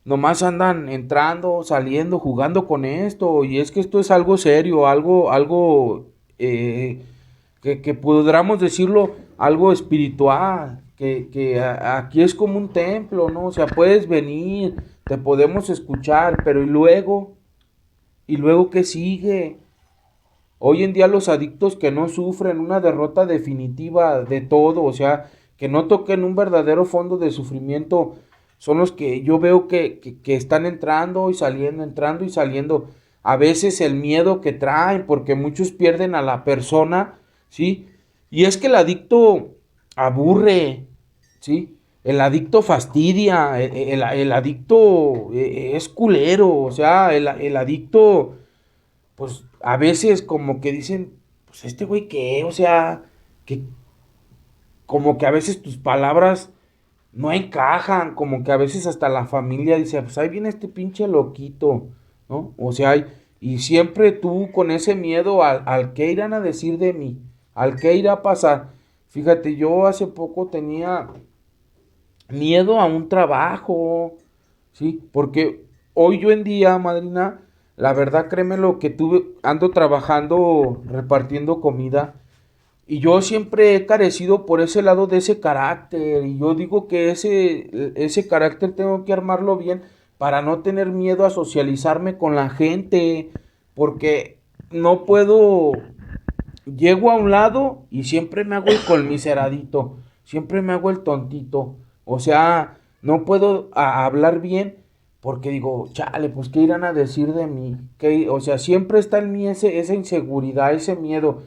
nomás andan entrando, saliendo, jugando con esto, y es que esto es algo serio, algo que podríamos decirlo, algo espiritual, aquí es como un templo, ¿no? O sea, puedes venir, te podemos escuchar, pero y luego ¿qué sigue? Hoy en día los adictos que no sufren una derrota definitiva de todo, o sea, que no toquen un verdadero fondo de sufrimiento, son los que yo veo que están entrando y saliendo, entrando y saliendo. A veces el miedo que traen, porque muchos pierden a la persona, ¿sí? Y es que el adicto aburre, ¿sí? el adicto fastidia, el adicto es culero, o sea, el adicto, pues a veces como que dicen, pues este güey qué, o sea, que como que a veces tus palabras no encajan, como que a veces hasta la familia dice, pues ahí viene este pinche loquito, ¿no? O sea, y siempre tú con ese miedo al qué irán a decir de mí, al qué irá a pasar. Fíjate, yo hace poco tenía miedo a un trabajo, ¿sí? Porque hoy yo en día, madrina, la verdad créeme lo que tuve, ando trabajando repartiendo comida y yo siempre he carecido por ese lado de ese carácter. Y yo digo que ese carácter tengo que armarlo bien para no tener miedo a socializarme con la gente. Porque no puedo. Llego a un lado y siempre me hago el colmiseradito. Siempre me hago el tontito. O sea, no puedo hablar bien porque digo, chale, pues qué irán a decir de mí. O sea, siempre está en mí esa inseguridad, ese miedo.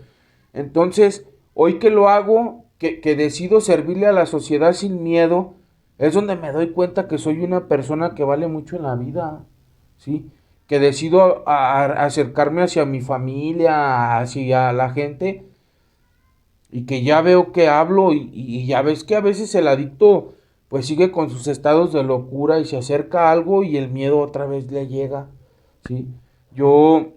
Entonces, hoy que lo hago, que decido servirle a la sociedad sin miedo, es donde me doy cuenta que soy una persona que vale mucho en la vida, ¿sí? Que decido acercarme hacia mi familia, hacia la gente, y que ya veo que hablo, y ya ves que a veces el adicto pues sigue con sus estados de locura y se acerca a algo y el miedo otra vez le llega, ¿sí? Yo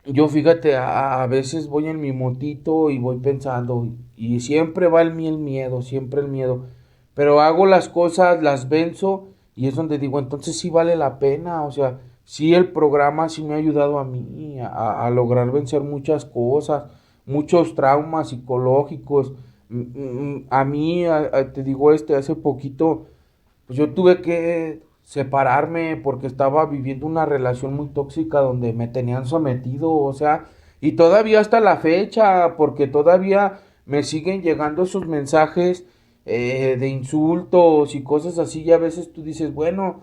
yo fíjate, a veces voy en mi motito y voy pensando, y siempre va el miedo, siempre el miedo, pero hago las cosas, las venzo, y es donde digo, entonces sí vale la pena, o sea, sí el programa sí me ha ayudado a mí a lograr vencer muchas cosas, muchos traumas psicológicos. A mí, te digo, hace poquito, pues yo tuve que separarme porque estaba viviendo una relación muy tóxica donde me tenían sometido, o sea, y todavía hasta la fecha, porque todavía me siguen llegando esos mensajes de insultos y cosas así, y a veces tú dices, bueno,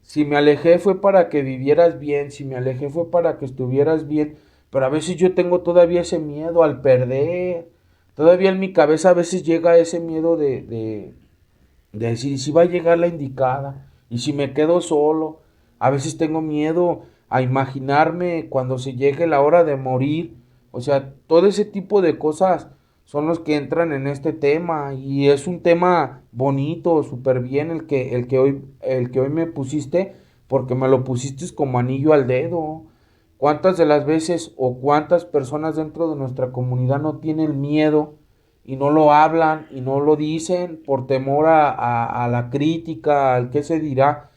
si me alejé fue para que vivieras bien, si me alejé fue para que estuvieras bien, pero a veces yo tengo todavía ese miedo al perder, todavía en mi cabeza a veces llega ese miedo de decir si va a llegar la indicada y si me quedo solo. A veces tengo miedo a imaginarme cuando se llegue la hora de morir. O sea, todo ese tipo de cosas son los que entran en este tema y es un tema bonito, súper bien el que hoy me pusiste porque me lo pusiste como anillo al dedo. ¿Cuántas de las veces o cuántas personas dentro de nuestra comunidad no tienen miedo y no lo hablan y no lo dicen por temor a la crítica, al qué se dirá?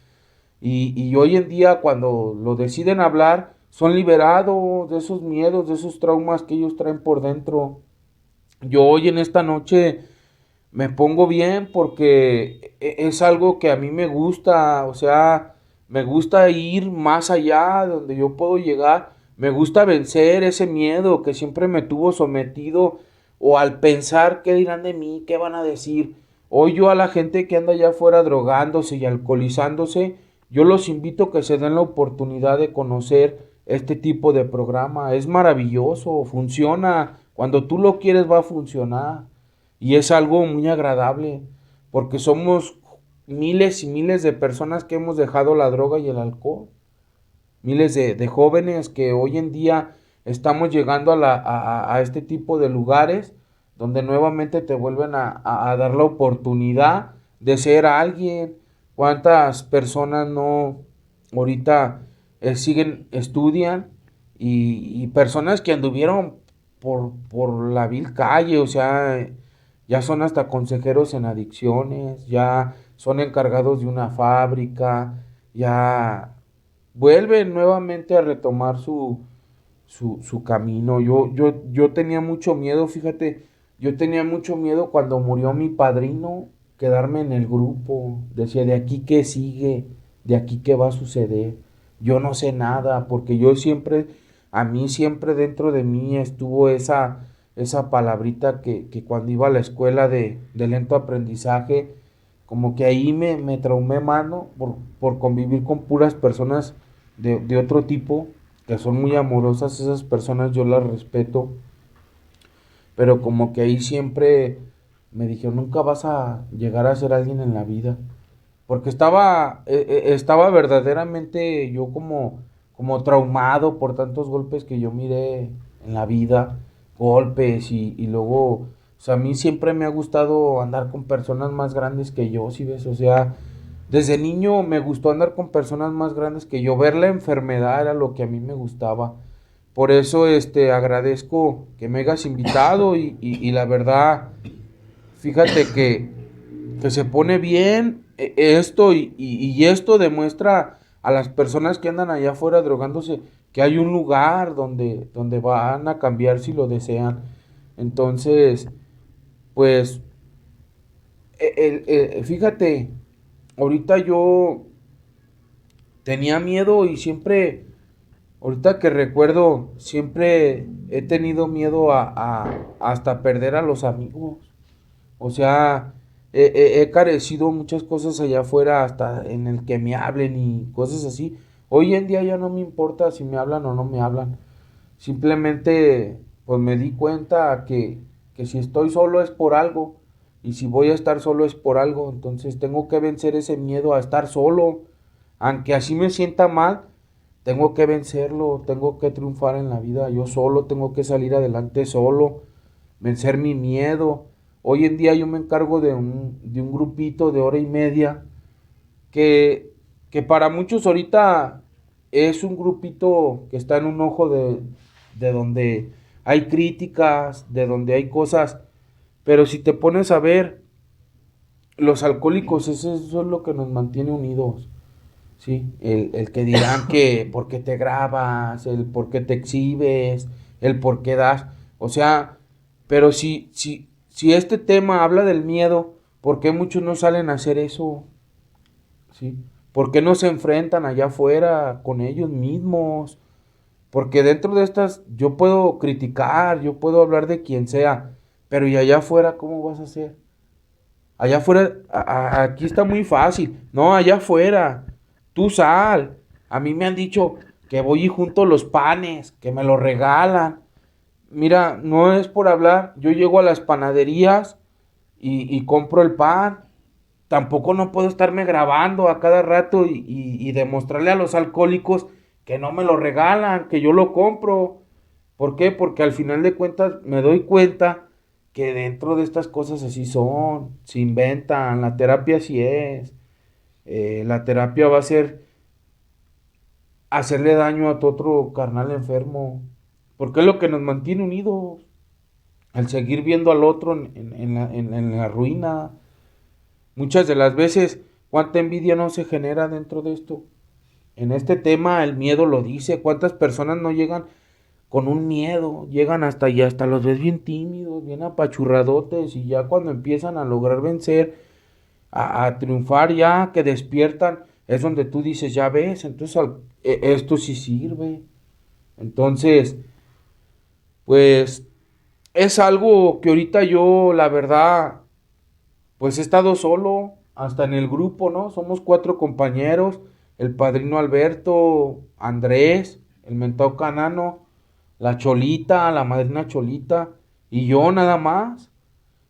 Y hoy en día cuando lo deciden hablar, son liberados de esos miedos, de esos traumas que ellos traen por dentro. Yo hoy en esta noche me pongo bien porque es algo que a mí me gusta, o sea, me gusta ir más allá de donde yo puedo llegar, me gusta vencer ese miedo que siempre me tuvo sometido o al pensar qué dirán de mí, qué van a decir. Hoy yo a la gente que anda allá afuera drogándose y alcoholizándose, yo los invito a que se den la oportunidad de conocer este tipo de programa. Es maravilloso, funciona. Cuando tú lo quieres va a funcionar. Y es algo muy agradable, porque somos miles y miles de personas que hemos dejado la droga y el alcohol. Miles de jóvenes que hoy en día estamos llegando a este tipo de lugares donde nuevamente te vuelven a dar la oportunidad de ser alguien. ¿Cuántas personas no ahorita siguen, estudian y personas que anduvieron por la vil calle, o sea, ya son hasta consejeros en adicciones, ya son encargados de una fábrica, ya vuelven nuevamente a retomar su camino? Yo tenía mucho miedo, fíjate, yo tenía mucho miedo cuando murió mi padrino, quedarme en el grupo. Decía, de aquí qué sigue, de aquí qué va a suceder. Yo no sé nada, porque yo siempre, a mí siempre dentro de mí estuvo esa palabrita que cuando iba a la escuela de lento aprendizaje, como que ahí me traumé mano por convivir con puras personas de otro tipo, que son muy amorosas, esas personas yo las respeto, pero como que ahí siempre me dijeron, nunca vas a llegar a ser alguien en la vida. Porque estaba verdaderamente yo como traumado por tantos golpes que yo miré en la vida, golpes y luego, o sea, a mí siempre me ha gustado andar con personas más grandes que yo, ¿sí ves? O sea, desde niño me gustó andar con personas más grandes que yo, ver la enfermedad era lo que a mí me gustaba. Por eso, agradezco que me hayas invitado y la verdad, fíjate que se pone bien esto y esto demuestra a las personas que andan allá afuera drogándose que hay un lugar donde van a cambiar si lo desean. Entonces, pues, fíjate, ahorita yo tenía miedo y siempre, ahorita que recuerdo, siempre he tenido miedo hasta perder a los amigos. O sea, he carecido muchas cosas allá afuera hasta en el que me hablen y cosas así. Hoy en día ya no me importa si me hablan o no me hablan. Simplemente pues me di cuenta que si estoy solo es por algo y si voy a estar solo es por algo. Entonces tengo que vencer ese miedo a estar solo. Aunque así me sienta mal, tengo que vencerlo, tengo que triunfar en la vida. Yo solo tengo que salir adelante solo, vencer mi miedo. Hoy en día yo me encargo de un grupito de hora y media que, que para muchos ahorita es un grupito que está en un ojo de donde hay críticas, de donde hay cosas, pero si te pones a ver, los alcohólicos, eso es lo que nos mantiene unidos, ¿sí? El que dirán que por qué te grabas, el por qué te exhibes, el por qué das, o sea, pero si este tema habla del miedo, ¿por qué muchos no salen a hacer eso? ¿Sí? ¿Por qué no se enfrentan allá afuera con ellos mismos? Porque dentro de estas yo puedo criticar, yo puedo hablar de quien sea, pero ¿y allá afuera cómo vas a hacer? Allá afuera, aquí está muy fácil. No, allá afuera, tú sal. A mí me han dicho que voy y junto los panes, que me los regalan. Mira, no es por hablar, yo llego a las panaderías y compro el pan. Tampoco no puedo estarme grabando a cada rato y demostrarle a los alcohólicos que no me lo regalan, que yo lo compro. ¿Por qué? Porque al final de cuentas me doy cuenta que dentro de estas cosas así son, se inventan, la terapia así es. La terapia va a ser hacerle daño a tu otro carnal enfermo, porque es lo que nos mantiene unidos, el seguir viendo al otro en la ruina. Muchas de las veces, cuánta envidia no se genera dentro de esto. En este tema el miedo lo dice, cuántas personas no llegan con un miedo, llegan hasta y hasta los ves bien tímidos, bien apachurradotes y ya cuando empiezan a lograr vencer, a triunfar ya, que despiertan, es donde tú dices, ya ves, entonces esto sí sirve. Entonces, pues es algo que ahorita yo, la verdad, pues he estado solo, hasta en el grupo, ¿no? Somos 4 compañeros, el padrino Alberto, Andrés, el mentado Canano, la Cholita, la madrina Cholita, y yo nada más.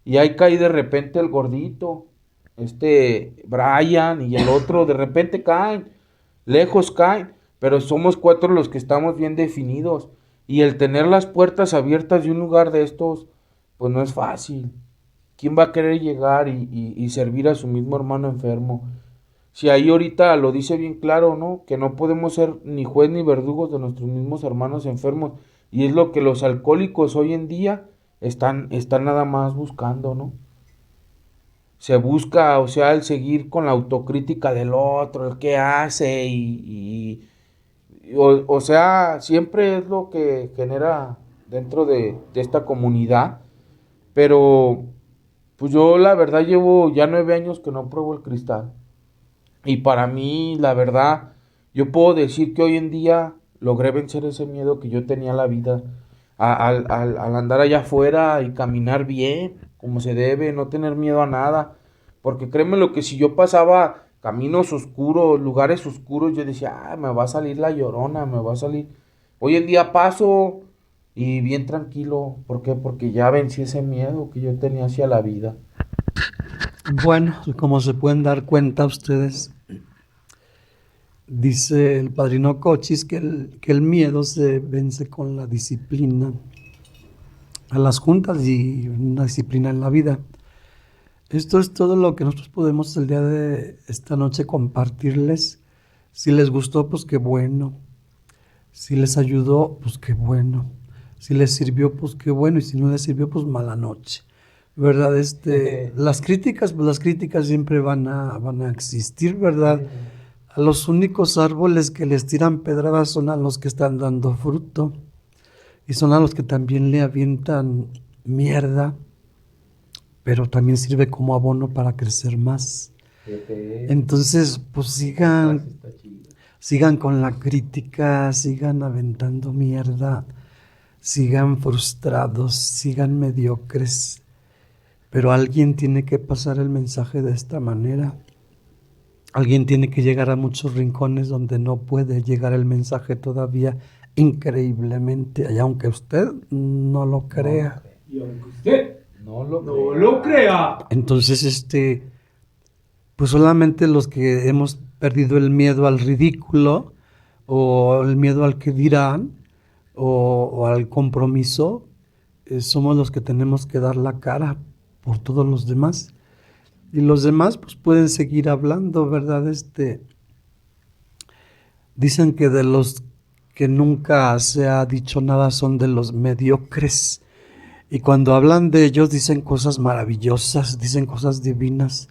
Y ahí cae de repente el gordito, Brian y el otro, de repente caen, lejos caen, pero somos 4 los que estamos bien definidos. Y el tener las puertas abiertas de un lugar de estos, pues no es fácil. ¿Quién va a querer llegar y servir a su mismo hermano enfermo? Si ahí ahorita lo dice bien claro, ¿no? Que no podemos ser ni juez ni verdugos de nuestros mismos hermanos enfermos. Y es lo que los alcohólicos hoy en día están nada más buscando, ¿no? Se busca, o sea, el seguir con la autocrítica del otro, el que hace o sea, siempre es lo que genera dentro de esta comunidad. Pero pues yo la verdad llevo ya 9 años que no pruebo el cristal. Y para mí, la verdad, yo puedo decir que hoy en día logré vencer ese miedo que yo tenía a la vida. Al andar allá afuera y caminar bien, como se debe, no tener miedo a nada. Porque créeme lo que si yo pasaba caminos oscuros, lugares oscuros, yo decía, me va a salir la llorona, me va a salir. Hoy en día paso y bien tranquilo. ¿Por qué? Porque ya vencí ese miedo que yo tenía hacia la vida. Bueno, como se pueden dar cuenta ustedes, dice el padrino Cochis que el miedo se vence con la disciplina a las juntas y una disciplina en la vida. Esto es todo lo que nosotros podemos el día de esta noche compartirles. Si les gustó, pues qué bueno. Si les ayudó, pues qué bueno. Si les sirvió, pues qué bueno. Y si no les sirvió, pues mala noche. ¿Verdad? Las críticas, pues las críticas siempre van a existir, ¿verdad? A los únicos árboles que les tiran pedradas son a los que están dando fruto. Y son a los que también le avientan mierda, pero también sirve como abono para crecer más. Entonces, pues sigan con la crítica, sigan aventando mierda, sigan frustrados, sigan mediocres. Pero alguien tiene que pasar el mensaje de esta manera. Alguien tiene que llegar a muchos rincones donde no puede llegar el mensaje todavía increíblemente, y aunque usted no lo crea. Y aunque usted no lo crea. Entonces, pues solamente los que hemos perdido el miedo al ridículo, o el miedo al que dirán, o al compromiso, somos los que tenemos que dar la cara por todos los demás. Y los demás pues pueden seguir hablando, ¿verdad? Dicen que de los que nunca se ha dicho nada son de los mediocres. Y cuando hablan de ellos dicen cosas maravillosas, dicen cosas divinas.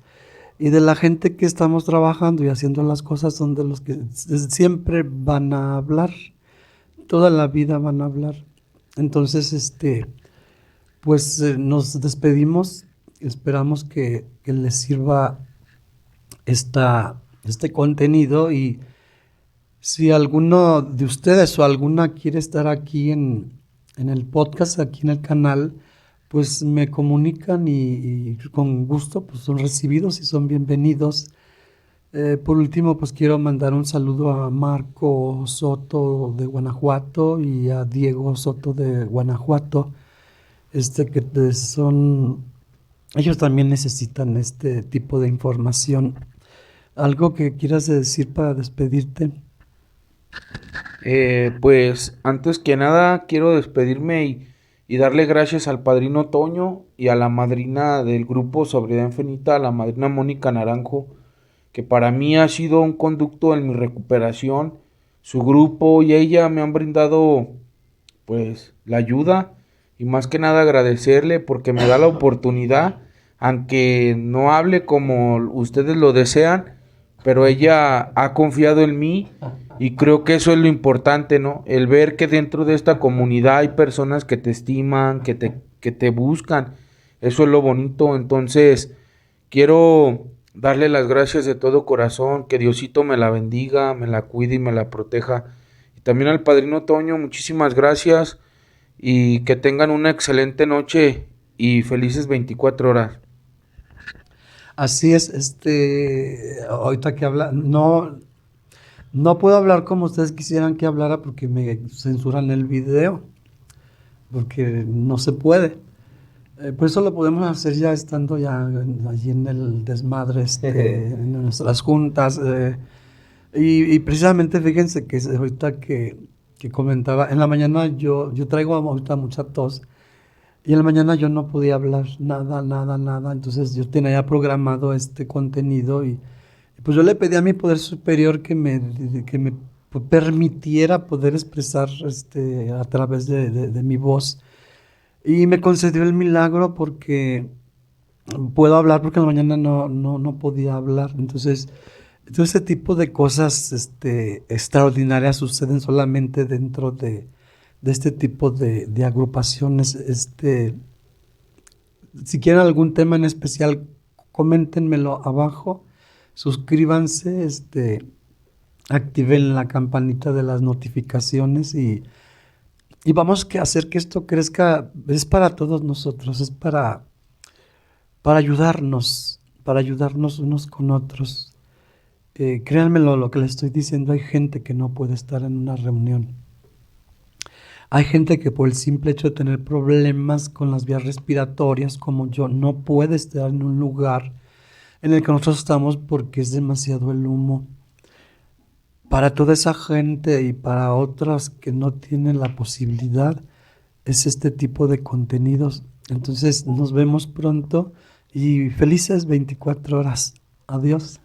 Y de la gente que estamos trabajando y haciendo las cosas son de los que siempre van a hablar. Toda la vida van a hablar. Entonces, pues nos despedimos. Esperamos que les sirva este contenido, y si alguno de ustedes o alguna quiere estar aquí en el podcast, aquí en el canal, pues me comunican y con gusto pues son recibidos y son bienvenidos. Por último, pues quiero mandar un saludo a Marco Soto de Guanajuato y a Diego Soto de Guanajuato, que ellos también necesitan este tipo de información. ¿Algo que quieras decir para despedirte? Pues antes que nada quiero despedirme y darle gracias al padrino Toño y a la madrina del grupo Sobriedad Infinita, a la madrina Mónica Naranjo, que para mí ha sido un conducto en mi recuperación. Su grupo y ella me han brindado pues la ayuda, y más que nada agradecerle porque me da la oportunidad, aunque no hable como ustedes lo desean, pero ella ha confiado en mí, y creo que eso es lo importante, ¿no? El ver que dentro de esta comunidad hay personas que te estiman, que te buscan. Eso es lo bonito. Entonces, quiero darle las gracias de todo corazón, que Diosito me la bendiga, me la cuide y me la proteja. Y también al padrino Toño, muchísimas gracias, y que tengan una excelente noche y felices 24 horas. Así es, ahorita que habla, no puedo hablar como ustedes quisieran que hablara porque me censuran el video, porque no se puede. Por eso lo podemos hacer ya estando allí en el desmadre, en nuestras juntas. Y precisamente fíjense que ahorita que comentaba, en la mañana yo traigo ahorita mucha tos, y en la mañana yo no podía hablar nada. Entonces yo tenía ya programado este contenido, y pues yo le pedí a mi poder superior que me permitiera poder expresar a través de mi voz. Y me concedió el milagro porque puedo hablar, porque en la mañana no podía hablar. Entonces, todo ese tipo de cosas extraordinarias suceden solamente dentro de este tipo de agrupaciones. Si quieren algún tema en especial, coméntenmelo abajo, suscríbanse, activen la campanita de las notificaciones, y vamos a hacer que esto crezca. Es para todos nosotros, es para ayudarnos unos con otros. Créanmelo lo que les estoy diciendo, hay gente que no puede estar en una reunión. Hay gente que por el simple hecho de tener problemas con las vías respiratorias, como yo, no puede estar en un lugar en el que nosotros estamos porque es demasiado el humo. Para toda esa gente y para otras que no tienen la posibilidad, es este tipo de contenidos. Entonces nos vemos pronto y felices 24 horas. Adiós.